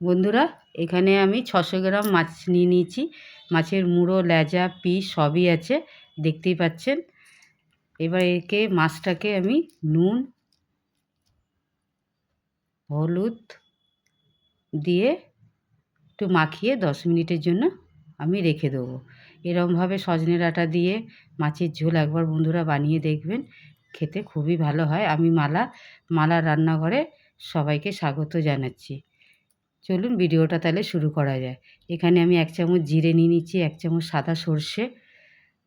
বন্ধুরা, এখানে আমি 600 গ্রাম মাছ নিয়ে নিয়েছি। মাছের মুড়ো, লেজা, পিস সবই আছে, দেখতেই পাচ্ছেন। এবার মাছটাকে আমি নুন, হলুদ দিয়ে একটু মাখিয়ে 10 মিনিটের জন্য আমি রেখে দেবো। এরমভাবে সজনে ডাঁটা দিয়ে মাছের ঝোল একবার বন্ধুরা বানিয়ে দেখবেন, খেতে খুবই ভালো হয়। আমি মালা রান্নাঘরে সবাইকে স্বাগত জানাচ্ছি। চলুন ভিডিওটা তাহলে শুরু করা যায়। এখানে আমি 1 চামচ জিরে নিয়ে নিচ্ছি, 1 চামচ সাদা সর্ষে,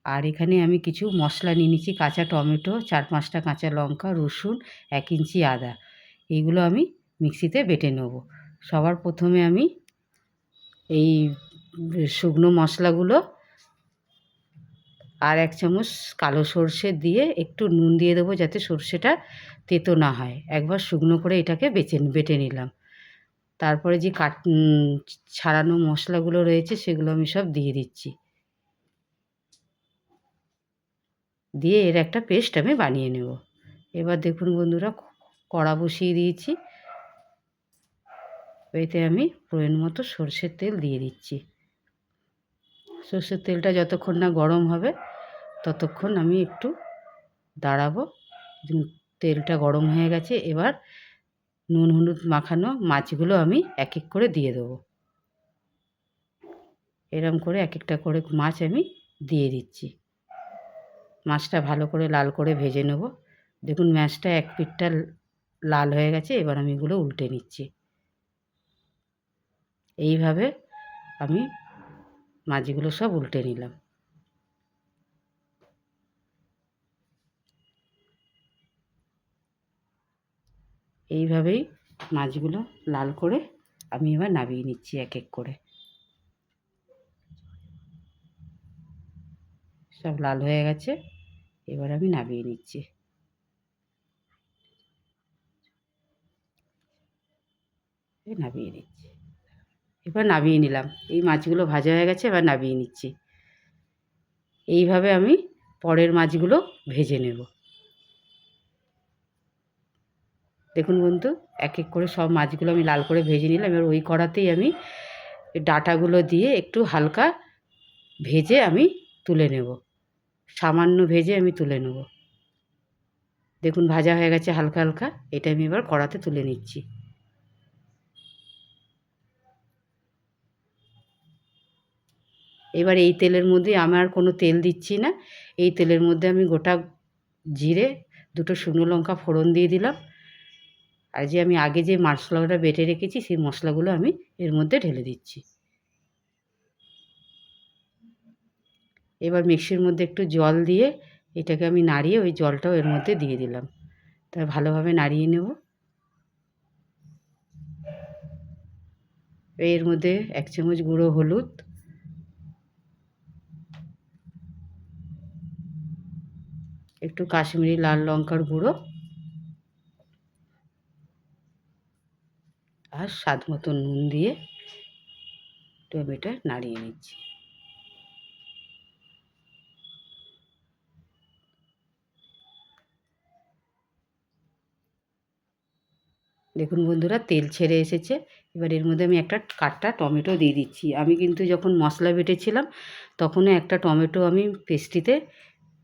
আর এখানে আমি কিছু মশলা নিয়ে নিচ্ছি। কাঁচা টমেটো, 4-5টা কাঁচা লঙ্কা, রসুন, 1 ইঞ্চি আদা। এইগুলো আমি মিক্সিতে বেটে নেব। সবার প্রথমে আমি এই শুকনো মশলাগুলো আর 1 চামচ কালো সর্ষে দিয়ে একটু নুন দিয়ে দেবো, যাতে সর্ষেটা তেতো না হয়। একবার শুকনো করে এটাকে বেটে নিলাম। তারপরে যে ছাড়ানো মশলাগুলো রয়েছে সেগুলো আমি সব দিয়ে দিচ্ছি। দিয়ে এর একটা পেস্ট আমি বানিয়ে নেব। এবার দেখুন বন্ধুরা, কড়া বসিয়ে দিয়েছি। এতে আমি পরিমাণ মতো সরষের তেল দিয়ে দিচ্ছি। সরষের তেলটা যতক্ষণ না গরম হবে ততক্ষণ আমি একটু দাঁড়াবো। তেলটা গরম হয়ে গেছে। এবার নুন হলুদ মাখানো মাছগুলো আমি এক এক করে দিয়ে দেবো। এরম করে এক একটা করে মাছ আমি দিয়ে দিচ্ছি। মাছটা ভালো করে লাল করে ভেজে নেব। দেখুন মাছটা এক পিঠটা লাল হয়ে গেছে। এবার আমি এগুলো উল্টে নিচ্ছি। এইভাবে আমি মাছগুলো সব উল্টে নিলাম। এইভাবেই মাছগুলো লাল করে আমি এবার নামিয়ে নিচ্ছি এক এক করে। সব লাল হয়ে গেছে। এবার আমি নামিয়ে নিচ্ছি। নামিয়ে নিচ্ছি। এবার নামিয়ে নিলাম। এই মাছগুলো ভাজা হয়ে গেছে, এবার নামিয়ে নিচ্ছি। এইভাবে আমি পরের মাছগুলো ভেজে নেব। দেখুন বন্ধু, এক এক করে সব মাছগুলো আমি লাল করে ভেজে নিলাম। এবার ওই কড়াতেই আমি ডাঁটাগুলো দিয়ে একটু হালকা ভেজে আমি তুলে নেব। সামান্য ভেজে আমি তুলে নেব। দেখুন ভাজা হয়ে গেছে হালকা হালকা। এটা আমি এবার কড়াতে তুলে নিচ্ছি। এবার এই তেলের মধ্যে আমি আর কোনো তেল দিচ্ছি না। এই তেলের মধ্যে আমি গোটা জিরে, 2টো শুকনো লঙ্কা ফোড়ন দিয়ে দিলাম। আর যে আমি আগে যে মশলাটা বেটে রেখেছি সেই মশলাগুলো আমি এর মধ্যে ঢেলে দিচ্ছি। এবার মিক্সির মধ্যে একটু জল দিয়ে এটাকে আমি নাড়িয়ে ওই জলটাও এর মধ্যে দিয়ে দিলাম। তাই ভালোভাবে নাড়িয়ে নেব। এর মধ্যে 1 চামচ গুঁড়ো হলুদ, একটু কাশ্মীরি লাল লঙ্কার গুঁড়ো আর স্বাদ মতো নুন দিয়ে টমেটো নাড়িয়ে নিচ্ছি। দেখুন বন্ধুরা, তেল ছেড়ে এসেছে। এবার এর মধ্যে আমি একটা কাটা টমেটো দিয়ে দিচ্ছি। আমি কিন্তু যখন মশলা বেটেছিলাম তখনও একটা টমেটো আমি পেস্টটিতে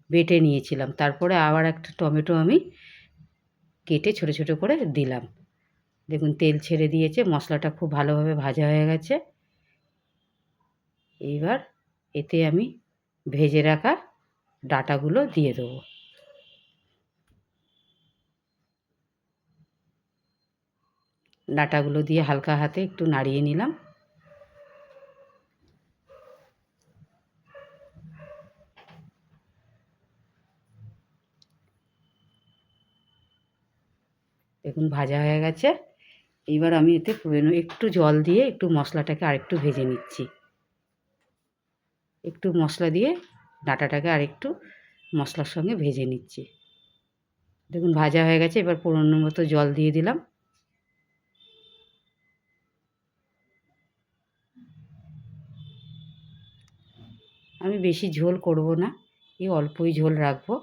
বেটে নিয়েছিলাম। তারপরে আবার একটা টমেটো আমি কেটে ছোটো ছোটো করে দিলাম। দেখুন তেল ছেড়ে দিয়েছে, মশলাটা খুব ভালোভাবে ভাজা হয়ে গেছে। এইবার এতে আমি ভেজে রাখা ডাঁটাগুলো দিয়ে দেবো। ডাঁটাগুলো দিয়ে হালকা হাতে একটু নাড়িয়ে নিলাম। দেখুন ভাজা হয়ে গেছে। এইবার আমি এতে একটু জল দিয়ে একটু মশলাটাকে আরেকটু ভেজে নিচ্ছি। একটু মশলা দিয়ে ডাঁটাটাকে আরেকটু মশলার সঙ্গে ভেজে নিচ্ছি। দেখুন ভাজা হয়ে গেছে। এবার পরিমাণ মতো জল দিয়ে দিলাম। আমি বেশি ঝোল করব না, এই অল্পই ঝোল রাখবো।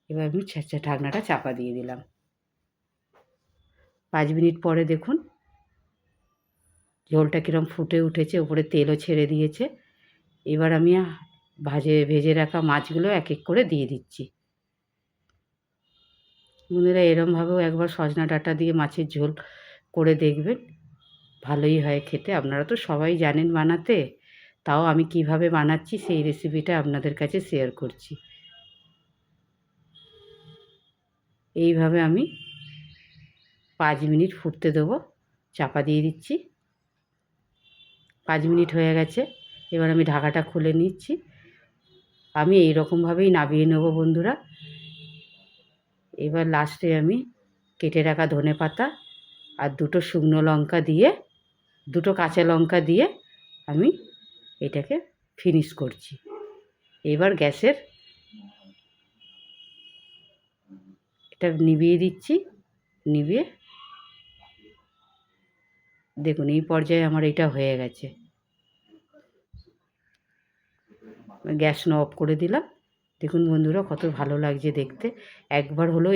এবার আমি ঢাকনাটা চাপা দিয়ে দিলাম। 5 মিনিট পরে দেখুন ঝোলটা কীরকম ফুটে উঠেছে, উপরে তেলও ছেড়ে দিয়েছে। এবার আমি ভেজে রাখা মাছগুলো এক এক করে দিয়ে দিচ্ছি। বন্ধুরা এরমভাবেও একবার সজনা ডাঁটা দিয়ে মাছের ঝোল করে দেখবেন, ভালোই হয় খেতে। আপনারা তো সবাই জানেন বানাতে, তাও আমি কিভাবে বানাচ্ছি সেই রেসিপিটা আপনাদের কাছে শেয়ার করছি। এইভাবে আমি 5 মিনিট ফুটতে দেবো, চাপা দিয়ে দিচ্ছি। 5 মিনিট হয়ে গেছে, এবার আমি ঢাকাটা খুলে নিচ্ছি। আমি এই রকমভাবেই নামিয়ে নেব বন্ধুরা। এবার লাস্টে আমি কেটে রাখা ধনেপাতা আর 2টো শুকনো লঙ্কা দিয়ে, 2টো কাঁচা লঙ্কা দিয়ে আমি এটাকে ফিনিশ করছি। এবার গ্যাসের এটা নিভিয়ে দিচ্ছি। নিভিয়ে দেখুন এই পর্যায়ে আমার এটা হয়ে গেছে। গ্যাস অফ করে দিলাম। দেখুন বন্ধুরা কত ভালো লাগছে দেখতে। একবার হলেও